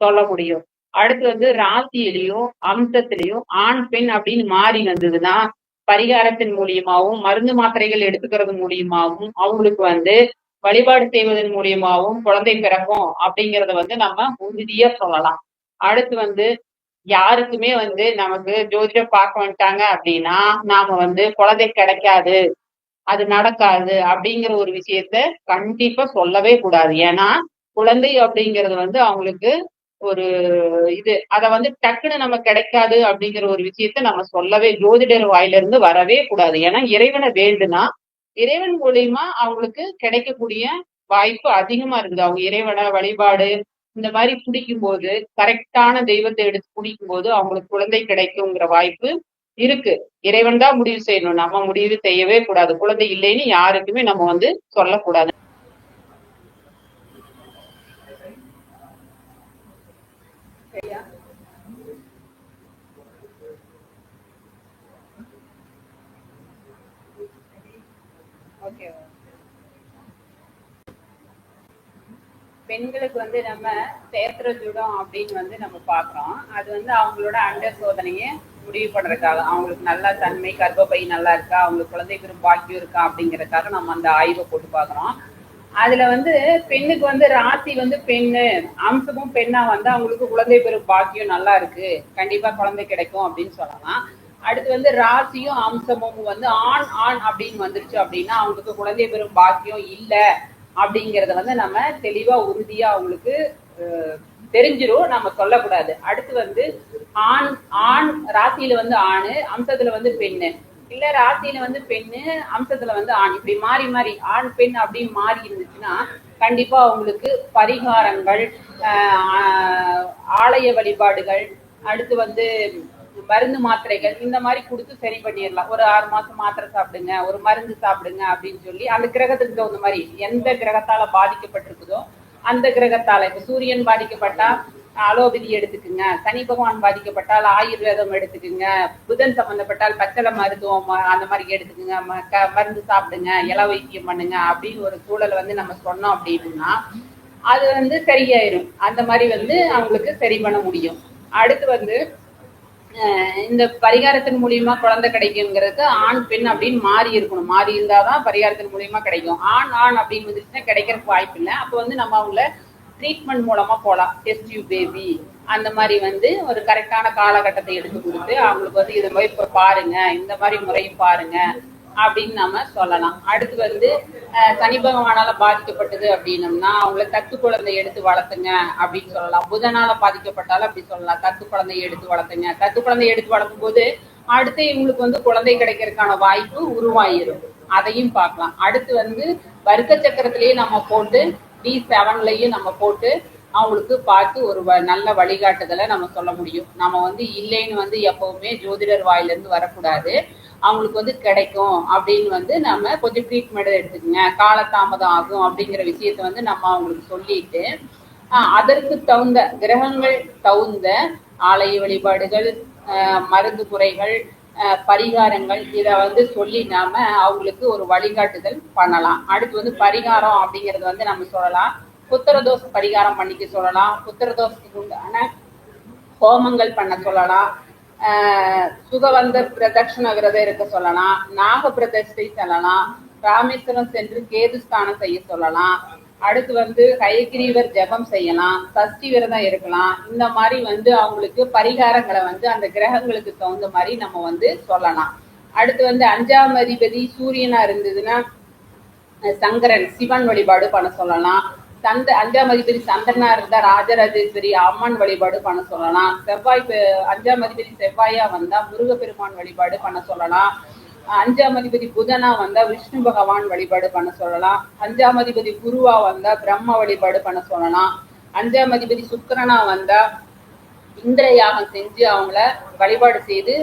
A: சொல்ல முடியும். அடுத்து ராசியிலையும் அம்சத்திலையும் ஆண் பெண் அப்படின்னு மாறி வந்ததுன்னா பரிகாரத்தின் மூலியமாவும் மருந்து மாத்திரைகள் எடுத்துக்கிறது மூலியமாவும் அவங்களுக்கு வழிபாடு செய்வதன் மூலியமாவும் குழந்தை பிறக்கும் அப்படிங்கறத நம்ம உறுதியா சொல்லலாம். அடுத்து யாருக்குமே நமக்கு ஜோதிடம் பார்க்க வந்துட்டாங்க அப்படின்னா நாம குழந்தை கிடைக்காது, அது நடக்காது அப்படிங்கிற ஒரு விஷயத்த கண்டிப்பா சொல்லவே கூடாது. ஏன்னா குழந்தை அப்படிங்கிறது அவங்களுக்கு ஒரு அத டக்குன்னு நம்ம கிடைக்காது அப்படிங்கிற ஒரு விஷயத்த நம்ம சொல்லவே ஜோதிடர் வாயிலிருந்து வரவே கூடாது. ஏன்னா இறைவனை வேண்டுனா இறைவன் மூலியமா அவங்களுக்கு கிடைக்கக்கூடிய வாய்ப்பு அதிகமா இருக்குது. அவங்க இறைவனை வழிபாடு இந்த மாதிரி பிடிக்கும் போது கரெக்டான தெய்வத்தை எடுத்து பிடிக்கும் போது அவங்களுக்கு குழந்தை கிடைக்குங்கிற வாய்ப்பு இருக்கு. இறைவன் தான் முடிவு செய்யணும், நம்ம முடிவு செய்யவே கூடாது. குழந்தை இல்லைன்னு யாருக்குமே நம்ம சொல்லக்கூடாது. பெண்களுக்கு நம்ம சேத்திர ஜுடம் அப்படின்னு நம்ம பாக்குறோம். அது அவங்களோட அண்ட சோதனையை முடிவு பண்றதுக்காக, அவங்களுக்கு நல்லா தன்மை கர்ப்பப்பை நல்லா இருக்கா, அவங்களுக்கு குழந்தை பெறும் பாக்கியம் இருக்கா அப்படிங்கறதுக்காக நம்ம அந்த ஆய்வை போட்டு பாக்குறோம். அதுல பெண்ணுக்கு ராசி பெண்ணு, அம்சமும் பெண்ணா அவங்களுக்கு குழந்தை பெறும் பாக்கியம் நல்லா இருக்கு, கண்டிப்பா குழந்தை கிடைக்கும் அப்படின்னு சொல்லலாம். அடுத்து ராசியும் அம்சமும் ஆண் ஆண் அப்படின்னு வந்துருச்சு அப்படின்னா அவங்களுக்கு குழந்தை பெறும் பாக்கியம் இல்லை அப்படிங்கிறத நம்ம தெளிவா உறுதியா அவங்களுக்கு தெரிஞ்சிரும், நம்ம சொல்லக்கூடாது. அடுத்து ஆண் ஆண் ராசியில ஆணு, அம்சத்துல பெண்ணு, இல்ல ராசியில பெண்ணு, அம்சத்துல ஆண், இப்படி மாறி மாறி ஆண் பெண் அப்படின்னு மாறி இருந்துச்சுன்னா கண்டிப்பா அவங்களுக்கு பரிகாரங்கள், ஆலய வழிபாடுகள், அடுத்து மருந்து மாத்திரைகள் இந்த மாதிரி கொடுத்து சரி பண்ணிடலாம். ஒரு 6 மாசம் மாத்திரை சாப்பிடுங்க, ஒரு மருந்து சாப்பிடுங்க அப்படின்னு சொல்லி அந்த கிரகத்துக்கு தகுந்த மாதிரி எந்த கிரகத்தால பாதிக்கப்பட்டிருக்குதோ அந்த கிரகத்தால, இப்ப சூரியன் பாதிக்கப்பட்டா அலோபதி எடுத்துக்குங்க, சனி பகவான் பாதிக்கப்பட்டால் ஆயுர்வேதம் எடுத்துக்குங்க, புதன் சம்பந்தப்பட்டால் பச்சளை மருத்துவம் அந்த மாதிரி எடுத்துக்குங்க, மருந்து சாப்பிடுங்க, இல வைத்தியம் பண்ணுங்க அப்படின்னு ஒரு சூழலை நம்ம சொன்னோம் அப்படின்னா அது சரியாயிரும். அந்த மாதிரி அவங்களுக்கு சரி பண்ண முடியும். அடுத்து இந்த பரிகாரத்தின் மூலியமா குழந்தை கிடைக்குங்கிறது ஆண் பெண் அப்படின்னு மாறி இருக்கணும். மாறி இருந்தாதான் பரிகாரத்தின் மூலியமா கிடைக்கும். ஆண் ஆண் அப்படின்னு வந்துச்சுன்னா கிடைக்கிறதுக்கு வாய்ப்பு இல்லை. அப்போ நம்ம அவங்கள ட்ரீட்மெண்ட் மூலமா போகலாம். டெஸ்ட் டியூப் பேபி அந்த மாதிரி ஒரு கரெக்டான காலகட்டத்தை எடுத்து கொடுத்து அவங்களுக்கு இதை மாதிரி இப்போ பாருங்க, இந்த மாதிரி முறையும் பாருங்க அப்படின்னு நம்ம சொல்லலாம். அடுத்து சனி பகவானால பாதிக்கப்பட்டது அப்படின்னம்னா அவங்கள தத்து குழந்தை எடுத்து வளர்த்துங்க அப்படின்னு சொல்லலாம். புதனால பாதிக்கப்பட்டாலும் அப்படி சொல்லலாம், தத்து குழந்தையை எடுத்து வளர்த்துங்க. தத்து குழந்தையை எடுத்து வளர்க்கும் போது அடுத்து இவங்களுக்கு குழந்தை கிடைக்கிறதுக்கான வாய்ப்பு உருவாயிரும், அதையும் பார்க்கலாம். அடுத்து வர்க்க சக்கரத்திலேயே நம்ம போட்டு D7லயும் நம்ம போட்டு அவங்களுக்கு பார்த்து ஒரு நல்ல வழிகாட்டுதலை நம்ம சொல்ல முடியும். நம்ம இல்லைன்னு எப்பவுமே ஜோதிடர் வாயிலிருந்து வரக்கூடாது. அவங்களுக்கு கிடைக்கும் அப்படின்னு நம்ம கொஞ்சம் ட்ரீட்மெண்ட் எடுத்துக்கங்க, காலதாமதம் ஆகும் அப்படிங்கிற விஷயத்த நம்ம அவங்களுக்கு சொல்லிட்டு அதற்கு தகுந்த கிரகங்கள் தகுந்த ஆலய வழிபாடுகள், மருந்து முறைகள், பரிகாரங்கள் இதை சொல்லி நாம அவங்களுக்கு ஒரு வழிகாட்டுதல் பண்ணலாம். அடுத்து பரிகாரம் அப்படிங்கிறது நம்ம சொல்லலாம். புத்திரதோஷ பரிகாரம் பண்ணிக்க சொல்லலாம். புத்திரதோஷத்துக்கு உண்டான ஹோமங்கள் பண்ண சொல்லலாம். சுகவந்த பிரதட்சண விரதம் இருக்க சொல்லலாம். நாக பிரதிஷ்டை சொல்லலாம். ராமேஸ்வரம் சென்று கேது ஸ்தானம் செய்ய சொல்லலாம். அடுத்து ஹயகிரீவர் ஜபம் செய்யலாம். சஷ்டி விரதம் இருக்கலாம். இந்த மாதிரி அவங்களுக்கு பரிகாரங்களை அந்த கிரகங்களுக்கு தகுந்த மாதிரி நம்ம சொல்லலாம். அடுத்து 5ஆம் அதிபதி சூரியனா இருந்ததுன்னா சங்கரன் சிவன் வழிபாடு பண்ண சொல்லலாம்.
B: அஞ்சாம் அதிபதி சந்திரனா இருந்தா ராஜராஜேஸ்வரி அம்மன் வழிபாடு பண்ண சொல்லலாம். அஞ்சாம் அதிபதி செவ்வாயா வந்தா முருகப்பெருமான் வழிபாடு பண்ண சொல்லலாம். அஞ்சாம் அதிபதி புதனா வந்தா விஷ்ணு பகவான் வழிபாடு பண்ண சொல்லலாம். அஞ்சாம் அதிபதி குருவா வந்தா பிரம்ம வழிபாடு பண்ண சொல்லலாம். அஞ்சாம் அதிபதி சுக்கிரனா வந்தா இந்திர யாகம் செஞ்சு அவங்கள வழிபாடு செய்து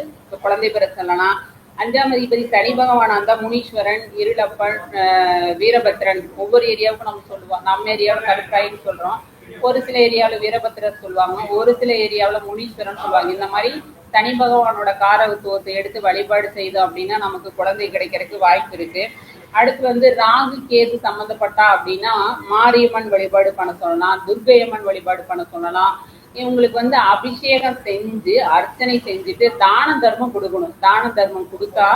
B: குழந்தை பெற சொல்லலாம். அஞ்சாம் அதிபதி சனி பகவானா இருந்தா முனீஸ்வரன், இருளப்பன், வீரபத்ரன், ஒவ்வொரு ஏரியாவுக்கும் நம்ம சொல்லுவோம். நம்ம ஏரியாவில் கருக்காயின்னு சொல்றோம், ஒரு சில ஏரியாவில் வீரபத்ரர் சொல்லுவாங்க, ஒரு சில ஏரியாவில் முனீஸ்வரன் சொல்லுவாங்க. இந்த மாதிரி சனி பகவானோட காரகத்துவத்தை எடுத்து வழிபாடு செய்தோம் அப்படின்னா நமக்கு குழந்தை கிடைக்கிறதுக்கு வாய்ப்பு இருக்கு. அடுத்து ராகு கேது சம்மந்தப்பட்டா அப்படின்னா மாரியம்மன் வழிபாடு பண்ண சொல்லலாம், துர்க்கையம்மன் வழிபாடு பண்ண சொல்லலாம். இவங்களுக்கு அபிஷேகம் செஞ்சு அர்ச்சனை செஞ்சுட்டு தான தர்மம் கொடுக்கணும். தான தர்மம் கொடுத்தா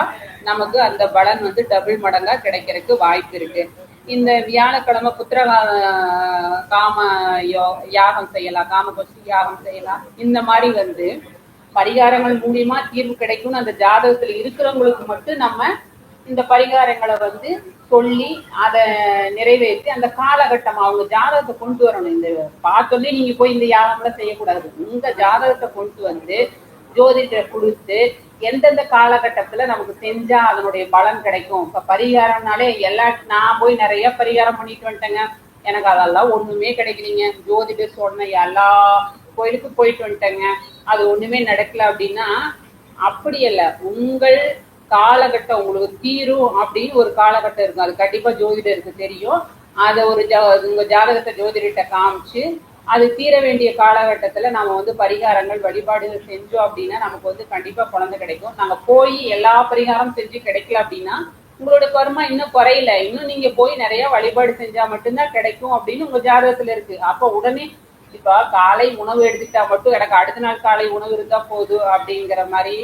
B: நமக்கு அந்த பலன் டபுள் மடங்கா கிடைக்கிறதுக்கு வாய்ப்பு இருக்கு. இந்த வியாழக்கிழமை புத்திர காம யாகம் செய்யலாம், காமகோஷ்டி யாகம் செய்யலாம். இந்த மாதிரி பரிகாரங்கள் மூலியமா தீர்வு கிடைக்கும்னு அந்த ஜாதகத்துல இருக்கிறவங்களுக்கு மட்டும் நம்ம இந்த பரிகாரங்களை சொல்லி அதை நிறைவேற்றி அந்த காலகட்டம் அவங்க ஜாதகத்தை கொண்டு வரணும். இந்த பார்த்தோன்னே நீங்க போய் இந்த யாகம்லாம் செய்யக்கூடாது. உங்க ஜாதகத்தை கொண்டு ஜோதிடத்தை கொடுத்து எந்தெந்த காலகட்டத்துல நமக்கு செஞ்சா அதனுடைய பலன் கிடைக்கும். இப்ப பரிகாரம்னாலே நான் போய் நிறைய பரிகாரம் பண்ணிட்டு வந்துட்டேங்க, எனக்கு அதெல்லாம் ஒண்ணுமே கிடைக்கலீங்க, ஜோதிடர் சொன்ன எல்லா கோயிலுக்கு போயிட்டு வந்துட்டேங்க, அது ஒண்ணுமே நடக்கல அப்படின்னா அப்படி இல்ல. உங்கள் காலகட்டம் உங்களுக்கு தீரும் அப்படின்னு ஒரு காலகட்டம் இருக்கும். அது கண்டிப்பா ஜோதிடருக்கு தெரியும். அதை உங்க ஜாதகத்தை ஜோதிடர்கிட்ட காமிச்சு அது தீர வேண்டிய காலகட்டத்துல நம்ம பரிகாரங்கள் வழிபாடுகள் செஞ்சோம் அப்படின்னா நமக்கு கண்டிப்பா குழந்தை கிடைக்கும். நாங்க போய் எல்லா பரிகாரம் செஞ்சு கிடைக்கல அப்படின்னா உங்களோட கர்மா இன்னும் குறையல, இன்னும் நீங்க போய் நிறைய வழிபாடு செஞ்சா மட்டும்தான் கிடைக்கும் அப்படின்னு உங்க ஜாதகத்துல இருக்கு. அப்ப உடனே இப்ப காலை உணவு எடுத்துக்கிட்டா மட்டும் எனக்கு அடுத்த நாள் காலை உணவு இருந்தா போதும் அப்படிங்கிற மாதிரி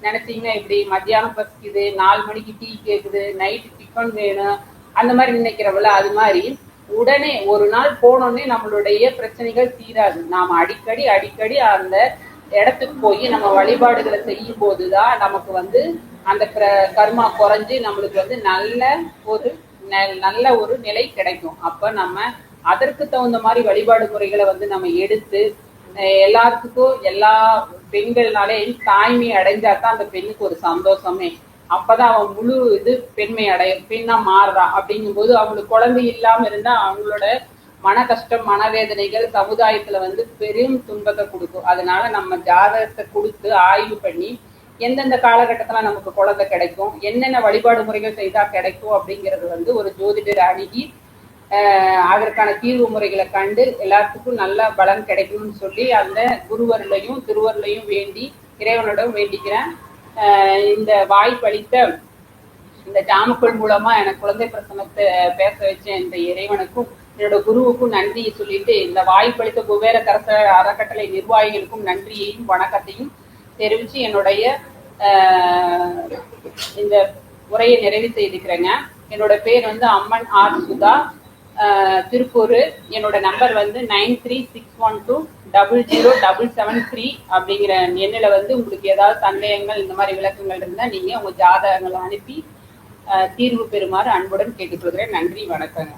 B: நினைச்சீங்கன்னா இப்படி மத்தியானம் பசிக்குது, 4 மணிக்கு டீ கேக்குது, நைட்டு டிஃபன் வேணும், அந்த மாதிரி நினைக்கிறவள அது மாதிரி உடனே ஒரு நாள் போனோடனே நம்மளுடைய பிரச்சனைகள் தீராது. நாம அடிக்கடி அந்த இடத்துக்கு போய் நம்ம வழிபாடுகளை செய்யும் போதுதான் நமக்கு அந்த கர்மா குறைஞ்சு நம்மளுக்கு நல்ல ஒரு நிலை கிடைக்கும். அப்ப நம்ம அதற்கு தகுந்த மாதிரி வழிபாடு முறைகளை நம்ம எடுத்து எல்லாத்துக்கும் எல்லா பெண்கள்னாலே தாய்மை அடைஞ்சாதான் அந்த பெண்ணுக்கு ஒரு சந்தோஷமே. அப்பதான் அவன் முழு பெண்மை பெண்ணா மாறுறான். அப்படிங்கும் போது அவங்களுக்கு குழந்தை இல்லாம இருந்தா அவங்களோட மன கஷ்டம் மனவேதனைகள் சமுதாயத்துல பெரும் துன்பத்தை கொடுக்கும். அதனால நம்ம ஜாதகத்தை கொடுத்து ஆய்வு பண்ணி எந்தெந்த காலகட்டத்துல நமக்கு குழந்தை கிடைக்கும், என்னென்ன வழிபாடு முறைகள் செய்தா கிடைக்கும் அப்படிங்கிறது ஒரு ஜோதிடர் அணுகி அதற்கான தீர்வு முறைகளை கண்டு எல்லாத்துக்கும் நல்ல பலன் கிடைக்கும்னு சொல்லி அந்த குருவர்களையும் திருவர்களையும் வேண்டி இறைவனிடம் வேண்டிக்கிறேன். இந்த வாய்ப்பளித்த இந்த ஜாமக்குள் மூலமா எனக்கு குழந்தை பிரசனத்தை பேச வச்ச இந்த இறைவனுக்கும் என்னோட குருவுக்கும் நன்றியை சொல்லிட்டு இந்த வாய்ப்பளித்த குபேர கரச அறக்கட்டளை நிர்வாகிகளுக்கும் நன்றியையும் வணக்கத்தையும் தெரிவிச்சு என்னுடைய இந்த உரையை நிறைவு செய்திருக்கிறேங்க. என்னோட பேர் அம்மன் ஆர் சுதா, திருப்பூர். என்னோட நம்பர் 9361200773 அப்படிங்கிற எண்ணில் உங்களுக்கு ஏதாவது சந்தேகங்கள் இந்த மாதிரி விளக்கங்கள் இருந்தால் நீங்கள் உங்கள் ஜாதகங்களை அனுப்பி தீர்வு பெறுமாறு அன்புடன் கேட்டுக்கொள்கிறேன். நன்றி, வணக்கங்க.